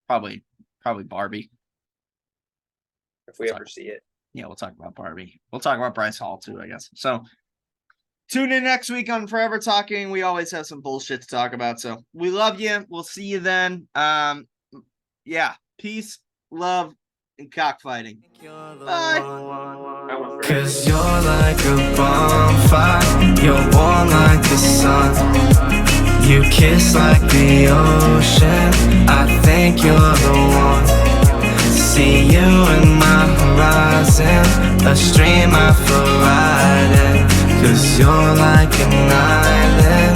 Probably Barbie. If we ever see it. Yeah, we'll talk about Barbie. We'll talk about Bryce Hall too, I guess. So tune in next week on Forever Talking. We always have some bullshit to talk about. So we love you. We'll see you then. Yeah. Peace, love, and cockfighting. Bye. Cause you're like a bonfire, you're warm like the sun. You kiss like the ocean, I think you're the one. See you in my horizon, a stream I feel riding. Cause you're like an island.